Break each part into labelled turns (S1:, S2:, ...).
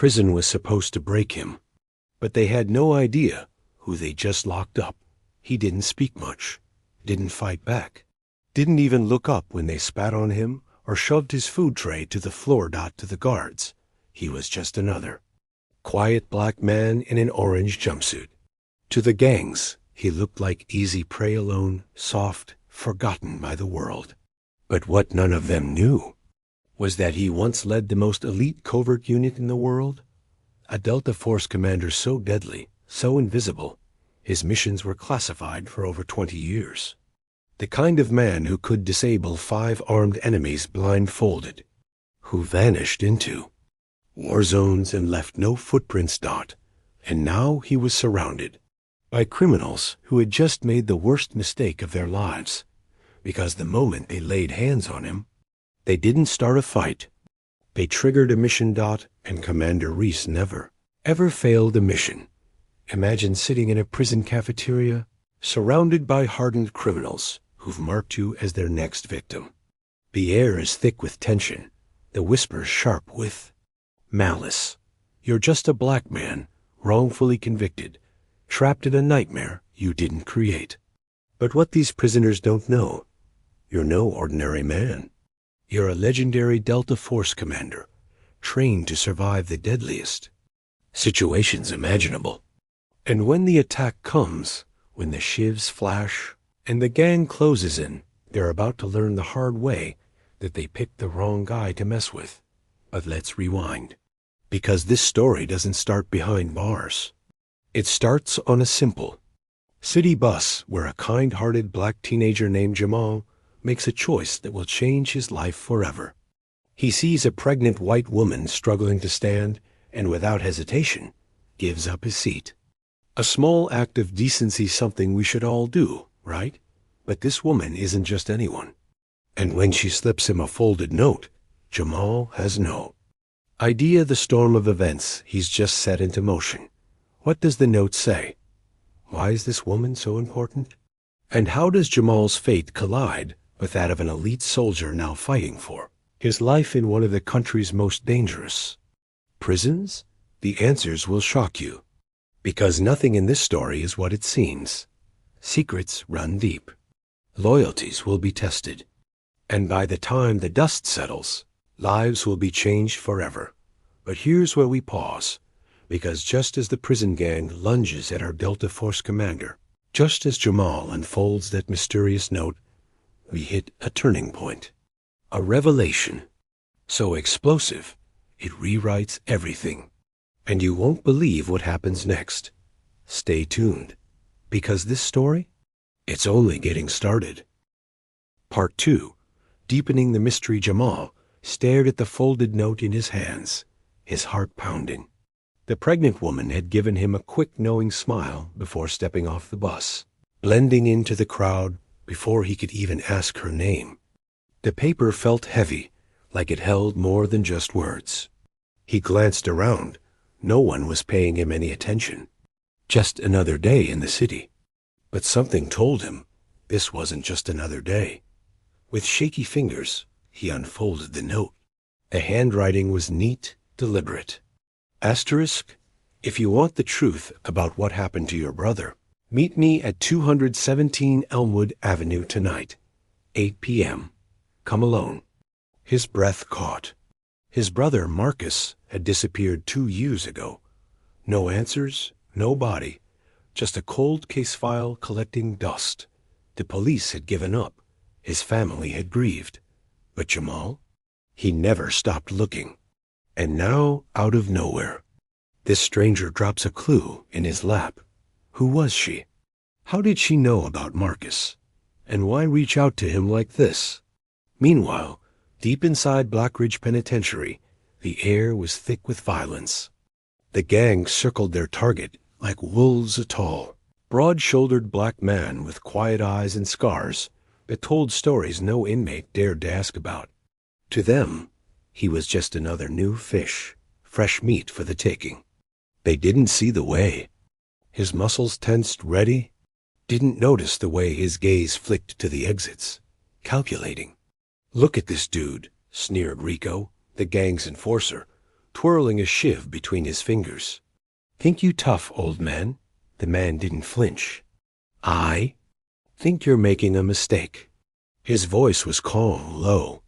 S1: prison was supposed to break him, but they had no idea who they just locked up. He didn't speak much, didn't fight back, didn't even look up when they spat on him or shoved his food tray to the floor. To the guards, he was just another quiet black man in an orange jumpsuit. To the gangs, he looked like easy prey alone, soft, forgotten by the world. But what none of them knew was that he once led the most elite covert unit in the world, a Delta Force commander so deadly, so invisible, his missions were classified for over 20 years. The kind of man who could disable 5 armed enemies blindfolded, who vanished into war zones and left no footprints. And now he was surrounded by criminals who had just made the worst mistake of their lives, because the moment they laid hands on him, they didn't start a fight. They triggered a mission. And Commander Reese never, ever failed a mission. Imagine sitting in a prison cafeteria, surrounded by hardened criminals who've marked you as their next victim. The air is thick with tension, the whispers sharp with malice. You're just a black man, wrongfully convicted, trapped in a nightmare you didn't create. But what these prisoners don't know, you're no ordinary man. You're a legendary Delta Force commander, trained to survive the deadliest situations imaginable. And when the attack comes, when the shivs flash and the gang closes in, they're about to learn the hard way that they picked the wrong guy to mess with. But let's rewind, because this story doesn't start behind bars. It starts on a simple city bus where a kind-hearted black teenager named Jamal makes a choice that will change his life forever. He sees a pregnant white woman struggling to stand and without hesitation gives up his seat. A small act of decency, something we should all do, right? But this woman isn't just anyone. And when she slips him a folded note, Jamal has no idea the storm of events he's just set into motion. What does the note say? Why is this woman so important? And how does Jamal's fate collide with that of an elite soldier now fighting for his life in one of the country's most dangerous prisons? The answers will shock you, because nothing in this story is what it seems. Secrets run deep. Loyalties will be tested. And by the time the dust settles, lives will be changed forever. But here's where we pause, because just as the prison gang lunges at our Delta Force commander, just as Jamal unfolds that mysterious note, we hit a turning point. A revelation so explosive, it rewrites everything. And you won't believe what happens next. Stay tuned, because this story, it's only getting started. Part 2. Deepening the mystery. Jamal stared at the folded note in his hands, his heart pounding. The pregnant woman had given him a quick, knowing smile before stepping off the bus, blending into the crowd before he could even ask her name. The paper felt heavy, like it held more than just words. He glanced around. No one was paying him any attention. Just another day in the city. But something told him this wasn't just another day. With shaky fingers, he unfolded the note. The handwriting was neat, deliberate. Asterisk, if you want the truth about what happened to your brother, meet me at 217 Elmwood Avenue tonight, 8 p.m. Come alone. His breath caught. His brother, Marcus, had disappeared 2 years ago. No answers, no body, just a cold case file collecting dust. The police had given up. His family had grieved. But Jamal? He never stopped looking. And now, out of nowhere, this stranger drops a clue in his lap. Who was she? How did she know about Marcus? And why reach out to him like this? Meanwhile, deep inside Blackridge Penitentiary, the air was thick with violence. The gang circled their target like wolves. A tall, broad-shouldered black man with quiet eyes and scars that told stories no inmate dared to ask about. To them, he was just another new fish, fresh meat for the taking. They didn't see the way. His muscles tensed, ready, didn't notice the way his gaze flicked to the exits, calculating. Look at this dude, sneered Rico, the gang's enforcer. twirling a shiv between his fingers. "Think you tough, old man?" The man didn't flinch. "I think you're making a mistake." His voice was calm, low.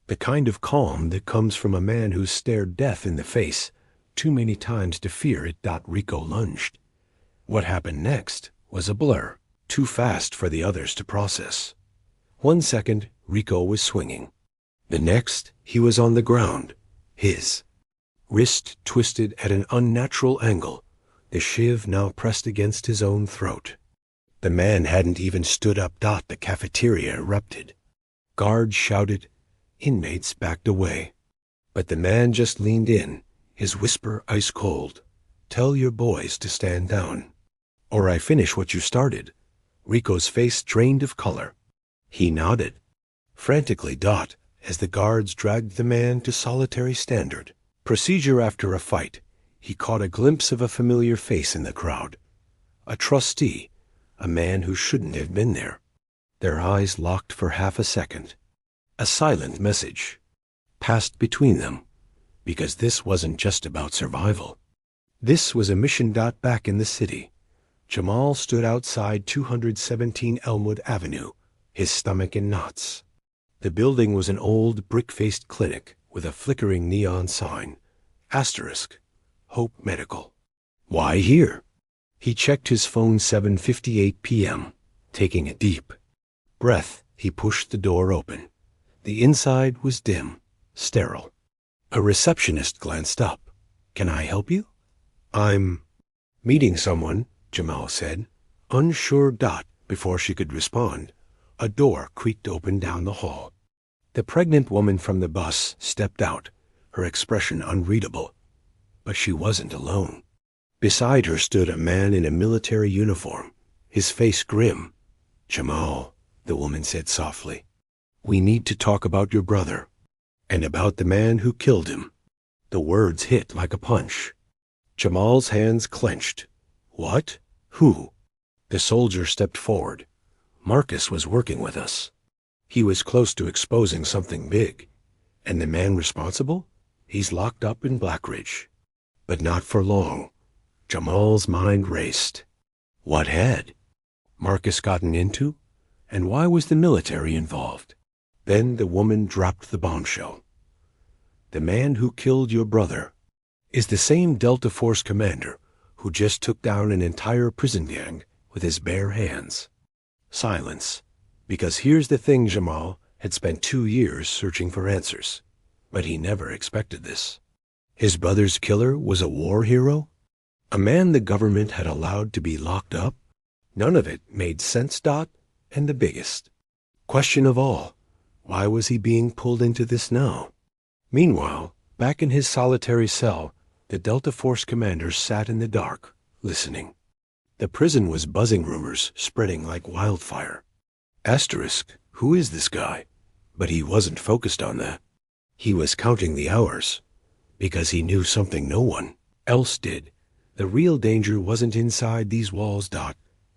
S1: The kind of calm that comes from a man who's stared death in the face too many times to fear it. Rico lunged. What happened next was a blur, too fast for the others to process. 1 second, Rico was swinging. The next, he was on the ground, his wrist twisted at an unnatural angle, the shiv now pressed against his own throat. The man hadn't even stood up. The cafeteria erupted. Guards shouted. Inmates backed away. But the man just leaned in, his whisper ice cold. "Tell your boys to stand down, or I finish what you started." Rico's face drained of color. He nodded. Frantically, as the guards dragged the man to solitary standard. Procedure after a fight, he caught a glimpse of a familiar face in the crowd. A trustee, a man who shouldn't have been there. Their eyes locked for half a second. A silent message passed between them, because this wasn't just about survival. This was a mission. Back in the city, Jamal stood outside 217 Elmwood Avenue, his stomach in knots. The building was an old brick-faced clinic with a flickering neon sign, *, Hope Medical. Why here? He checked his phone. 7:58 p.m. Taking a deep breath, he pushed the door open. The inside was dim, sterile. A receptionist glanced up. "Can I help you?" "I'm meeting someone," Jamal said, unsure. Before she could respond, a door creaked open down the hall. The pregnant woman from the bus stepped out, her expression unreadable. But she wasn't alone. Beside her stood a man in a military uniform, his face grim. "Jamal," the woman said softly, "we need to talk about your brother, and about the man who killed him." The words hit like a punch. Jamal's hands clenched. "What? Who?" The soldier stepped forward. "Marcus was working with us. He was close to exposing something big. And the man responsible? He's locked up in Blackridge." But not for long. Jamal's mind raced. What had Marcus gotten into? And why was the military involved? Then the woman dropped the bombshell. "The man who killed your brother is the same Delta Force commander who just took down an entire prison gang with his bare hands." Silence. Because here's the thing, Jamal had spent 2 years searching for answers. But he never expected this. His brother's killer was a war hero? A man the government had allowed to be locked up? None of it made sense. And the biggest question of all, why was he being pulled into this now? Meanwhile, back in his solitary cell, the Delta Force commander sat in the dark, listening. The prison was buzzing, rumors spreading like wildfire. *, who is this guy? But he wasn't focused on that. He was counting the hours, because he knew something no one else did. The real danger wasn't inside these walls.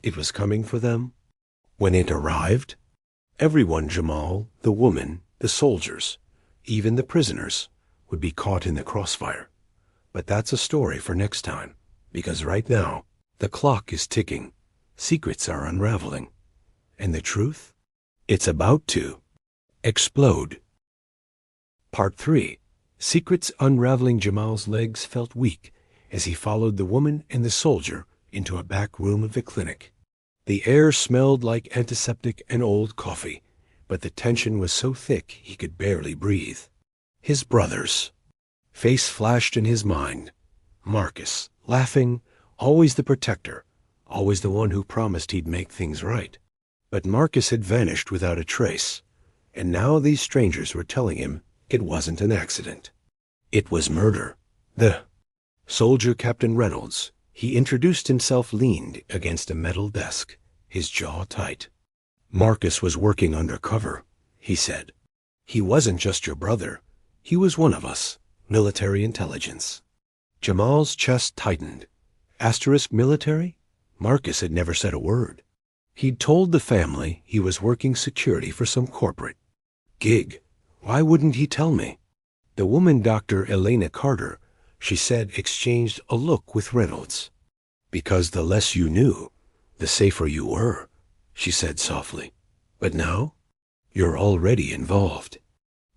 S1: It was coming for them. When it arrived, everyone, Jamal, the woman, the soldiers, even the prisoners, would be caught in the crossfire. But that's a story for next time, because right now, the clock is ticking, secrets are unraveling, and the truth? It's about to explode. Part 3. Secrets unraveling. Jamal's legs felt weak as he followed the woman and the soldier into a back room of the clinic. The air smelled like antiseptic and old coffee, but the tension was so thick he could barely breathe. His brother's face flashed in his mind. Marcus, laughing, always the protector, always the one who promised he'd make things right. But Marcus had vanished without a trace, and now these strangers were telling him it wasn't an accident. It was murder. The soldier, Captain Reynolds, he introduced himself, leaned against a metal desk, his jaw tight. "Marcus was working undercover," he said. "He wasn't just your brother. He was one of us, military intelligence." Jamal's chest tightened. Military? Marcus had never said a word. He'd told the family he was working security for some corporate gig. Why wouldn't he tell me? The woman, Dr. Elena Carter, she said, exchanged a look with Reynolds. "Because the less you knew, the safer you were," she said softly. "But now, you're already involved."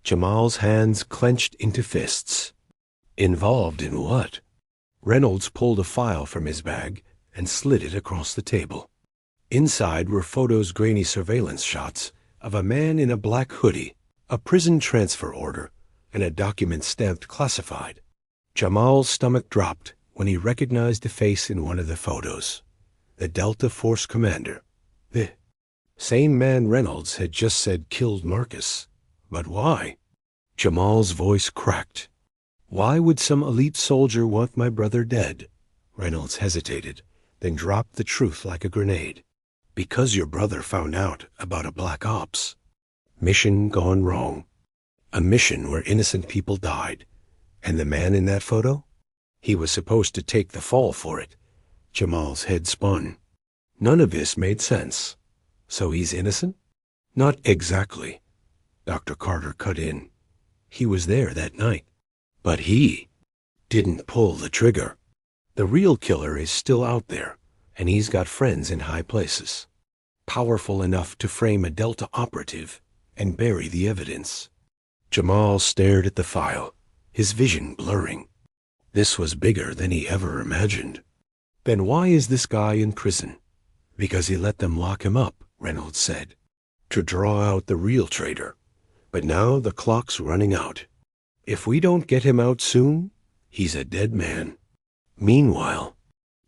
S1: Jamal's hands clenched into fists. Involved in what? Reynolds pulled a file from his bag and slid it across the table. Inside were photos, grainy surveillance shots of a man in a black hoodie, a prison transfer order, and a document stamped classified. Jamal's stomach dropped when he recognized the face in one of the photos. The Delta Force commander. The same man Reynolds had just said killed Marcus. But why? Jamal's voice cracked. "Why would some elite soldier want my brother dead?" Reynolds hesitated, then dropped the truth like a grenade. "Because your brother found out about a black ops. Mission gone wrong. A mission where innocent people died. And the man in that photo? He was supposed to take the fall for it." Jamal's head spun. None of this made sense. "So he's innocent?" "Not exactly," Dr. Carter cut in. "He was there that night. But he didn't pull the trigger. The real killer is still out there, and he's got friends in high places, powerful enough to frame a Delta operative and bury the evidence." Jamal stared at the file, his vision blurring. This was bigger than he ever imagined. "Then why is this guy in prison?" "Because he let them lock him up," Reynolds said, "to draw out the real traitor. But now the clock's running out. If we don't get him out soon, he's a dead man." Meanwhile,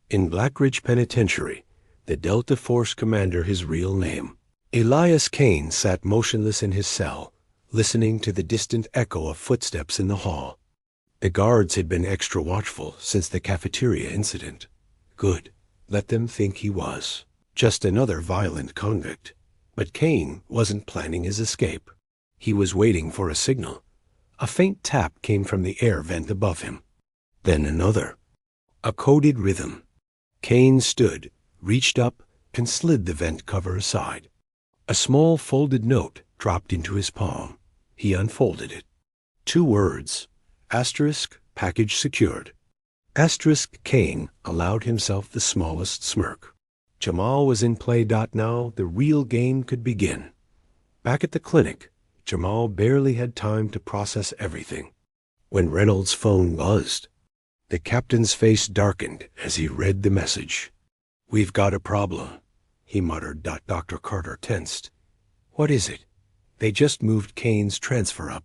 S1: in Black Ridge Penitentiary, the Delta Force commander, his real name, Elias Kane, sat motionless in his cell, listening to the distant echo of footsteps in the hall. The guards had been extra watchful since the cafeteria incident. Good. Let them think he was just another violent convict. But Kane wasn't planning his escape. He was waiting for a signal. A faint tap came from the air vent above him. Then another. A coded rhythm. Kane stood, reached up, and slid the vent cover aside. A small folded note dropped into his palm. He unfolded it. 2 words. Asterisk, package secured. Asterisk. Kane allowed himself the smallest smirk. Jamal was in play. Now the real game could begin. Back at the clinic, Jamal barely had time to process everything. When Reynolds' phone buzzed, the captain's face darkened as he read the message. "We've got a problem," he muttered. Dr. Carter tensed. "What is it?" "They just moved Kane's transfer up.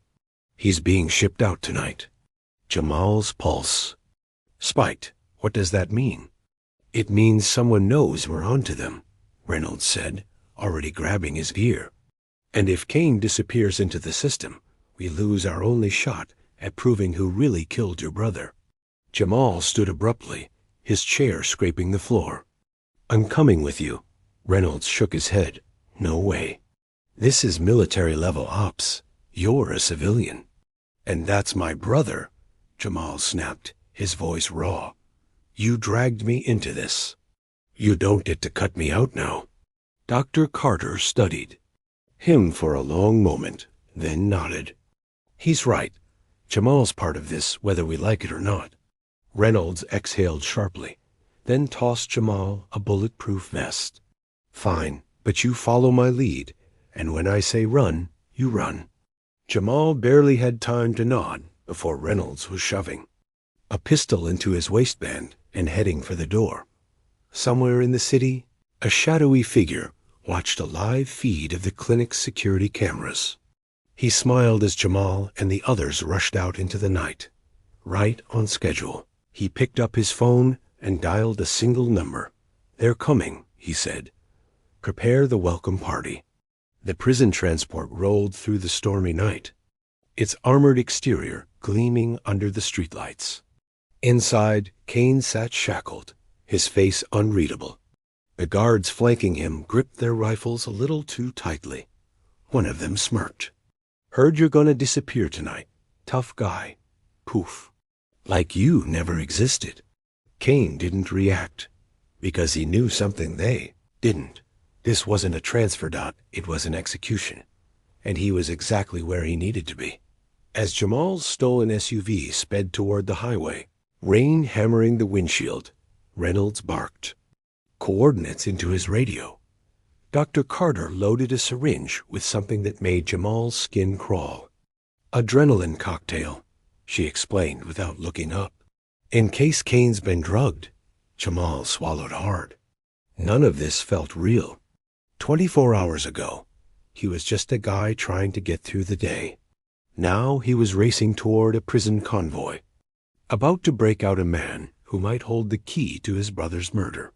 S1: He's being shipped out tonight." Jamal's pulse spiked. "What does that mean?" "It means someone knows we're onto them," Reynolds said, already grabbing his gear. "And if Kane disappears into the system, we lose our only shot at proving who really killed your brother." Jamal stood abruptly, his chair scraping the floor. "I'm coming with you." Reynolds shook his head. "No way. This is military-level ops. You're a civilian." "And that's my brother," Jamal snapped, his voice raw. "You dragged me into this. You don't get to cut me out now." Dr. Carter studied him for a long moment, then nodded. "He's right. Jamal's part of this, whether we like it or not." Reynolds exhaled sharply, then tossed Jamal a bulletproof vest. "Fine, but you follow my lead, and when I say run, you run." Jamal barely had time to nod before Reynolds was shoving a pistol into his waistband and heading for the door. Somewhere in the city, a shadowy figure watched a live feed of the clinic's security cameras. He smiled as Jamal and the others rushed out into the night. Right on schedule. He picked up his phone and dialed a single number. "They're coming," he said. "Prepare the welcome party." The prison transport rolled through the stormy night, its armored exterior gleaming under the streetlights. Inside, Kane sat shackled, his face unreadable. The guards flanking him gripped their rifles a little too tightly. One of them smirked. "Heard you're gonna disappear tonight. Tough guy." Poof. "Like you never existed." Kane didn't react, because he knew something they didn't. This wasn't a transfer. It was an execution, and he was exactly where he needed to be. As Jamal's stolen SUV sped toward the highway, Rain hammering the windshield. Reynolds barked. Coordinates into his radio. Dr. Carter loaded a syringe with something that made Jamal's skin crawl. Adrenaline cocktail, she explained without looking up. In case Kane's been drugged. Jamal swallowed hard. None of this felt real. 24 hours ago, he was just a guy trying to get through the day. Now he was racing toward a prison convoy, about to break out a man who might hold the key to his brother's murder.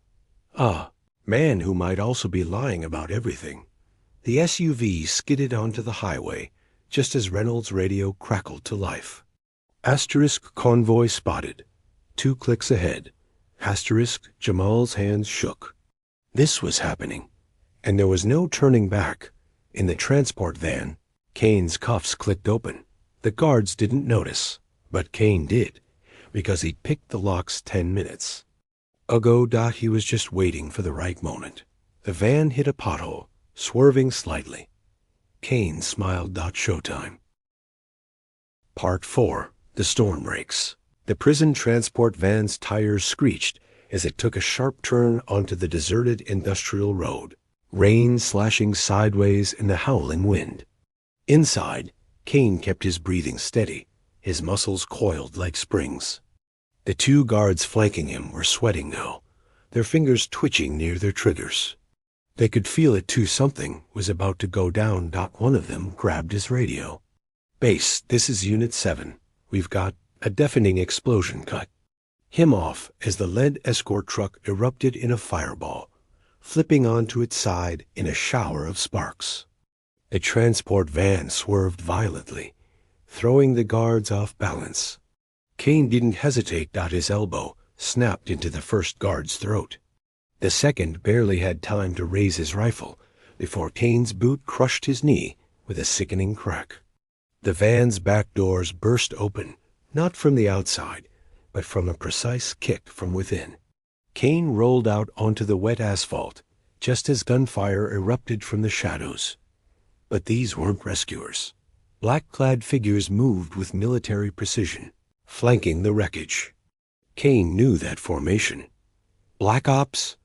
S1: Ah, man who might also be lying about everything. The SUV skidded onto the highway just as Reynolds' radio crackled to life. Asterisk convoy spotted. 2 clicks ahead. Asterisk Jamal's hands shook. This was happening, and there was no turning back. In the transport van, Kane's cuffs clicked open. The guards didn't notice, but Kane did, because he'd picked the locks 10 minutes ago. He was just waiting for the right moment. The van hit a pothole, swerving slightly. Kane smiled. Showtime. Part 4. The storm breaks. The prison transport van's tires screeched as it took a sharp turn onto the deserted industrial road, rain slashing sideways in the howling wind. Inside, Kane kept his breathing steady, his muscles coiled like springs. The 2 guards flanking him were sweating now, their fingers twitching near their triggers. They could feel it too. Something was about to go down. One of them grabbed his radio. "Base, this is Unit 7. We've got a deafening explosion." Cut him off as the lead escort truck erupted in a fireball, flipping onto its side in a shower of sparks. The transport van swerved violently, throwing the guards off balance. Kane didn't hesitate. His elbow snapped into the first guard's throat. The second barely had time to raise his rifle before Kane's boot crushed his knee with a sickening crack. The van's back doors burst open, not from the outside, but from a precise kick from within. Kane rolled out onto the wet asphalt just as gunfire erupted from the shadows. But these weren't rescuers. Black-clad figures moved with military precision, flanking the wreckage. Kane knew that formation. Black Ops?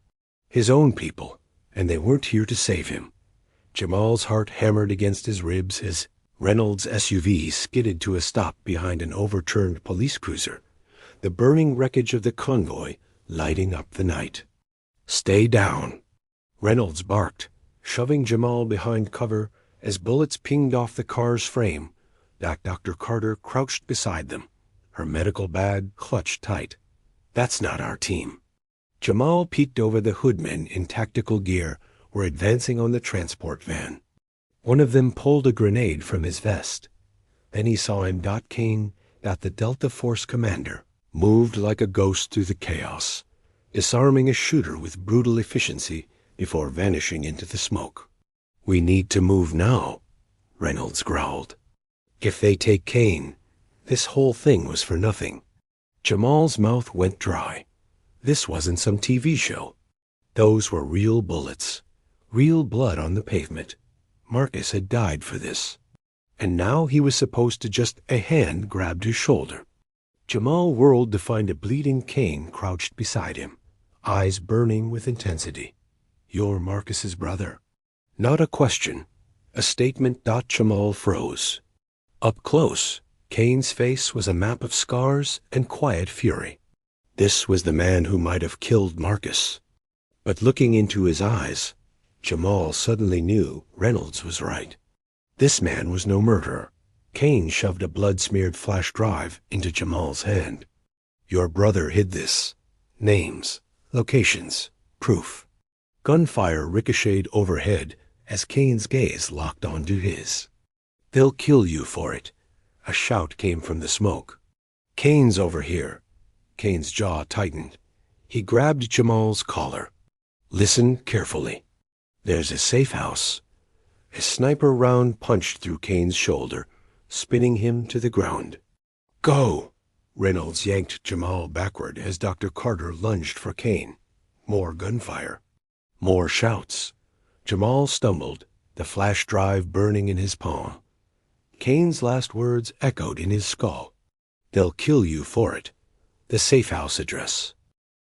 S1: His own people, and they weren't here to save him. Jamal's heart hammered against his ribs as Reynolds' SUV skidded to a stop behind an overturned police cruiser, the burning wreckage of the convoy lighting up the night. "Stay down," Reynolds barked, shoving Jamal behind cover as bullets pinged off the car's frame. Dr. Carter crouched beside them, her medical bag clutched tight. "That's not our team." Jamal peeked over. The hoodmen in tactical gear were advancing on the transport van. One of them pulled a grenade from his vest. Then he saw him. Kane, the Delta Force commander, moved like a ghost through the chaos, disarming a shooter with brutal efficiency before vanishing into the smoke. "We need to move now," Reynolds growled. "If they take Kane, this whole thing was for nothing." Jamal's mouth went dry. This wasn't some TV show. Those were real bullets, real blood on the pavement. Marcus had died for this. And now he was supposed to just a hand grabbed his shoulder. Jamal whirled to find a bleeding Kane crouched beside him, eyes burning with intensity. "You're Marcus's brother." Not a question, a statement. Jamal froze. Up close, Kane's face was a map of scars and quiet fury. This was the man who might have killed Marcus. But looking into his eyes, Jamal suddenly knew Reynolds was right. This man was no murderer. Kane shoved a blood-smeared flash drive into Jamal's hand. "Your brother hid this. Names, locations, proof." Gunfire ricocheted overhead as Kane's gaze locked onto his. "They'll kill you for it." A shout came from the smoke. "Kane's over here." Kane's jaw tightened. He grabbed Jamal's collar. "Listen carefully. There's a safe house." A sniper round punched through Kane's shoulder, spinning him to the ground. "Go!" Reynolds yanked Jamal backward as Dr. Carter lunged for Kane. More gunfire. More shouts. Jamal stumbled, the flash drive burning in his palm. Kane's last words echoed in his skull. "They'll kill you for it. the safe house address.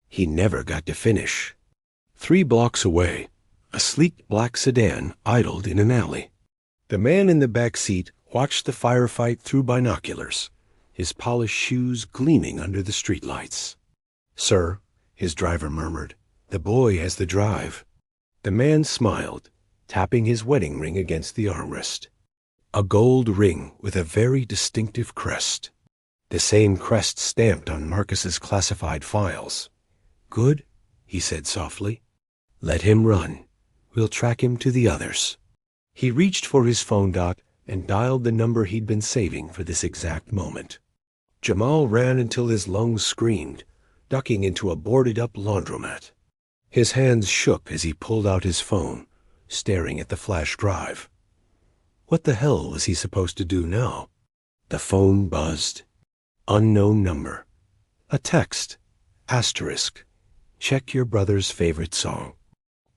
S1: He never got to finish. 3 blocks away, a sleek black sedan idled in an alley. The man in the back seat watched the firefight through binoculars, his polished shoes gleaming under the streetlights. "Sir," his driver murmured, "the boy has the drive." The man smiled, tapping his wedding ring against the armrest. A gold ring with a very distinctive crest. The same crest stamped on Marcus's classified files. "Good," he said softly. "Let him run. We'll track him to the others." He reached for his phone dot and dialed the number he'd been saving for this exact moment. Jamal ran until his lungs screamed, ducking into a boarded-up laundromat. His hands shook as he pulled out his phone, staring at the flash drive. What the hell was he supposed to do now? The phone buzzed. Unknown number. A text. Asterisk. Check your brother's favorite song.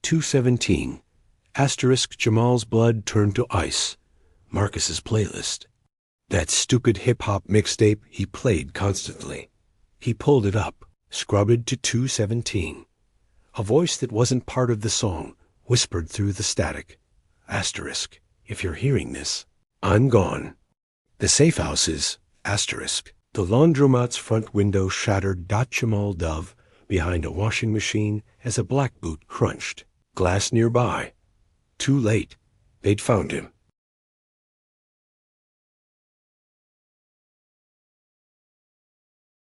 S1: 217. Asterisk Jamal's blood turned to ice. Marcus's playlist. That stupid hip-hop mixtape he played constantly. He pulled it up, scrubbed to 217. A voice that wasn't part of the song whispered through the static. Asterisk. If you're hearing this, I'm gone. The safe house is, asterisk. The laundromat's front window shattered. Jamal Dove behind a washing machine as a black boot crunched. Glass nearby. Too late. They'd found him.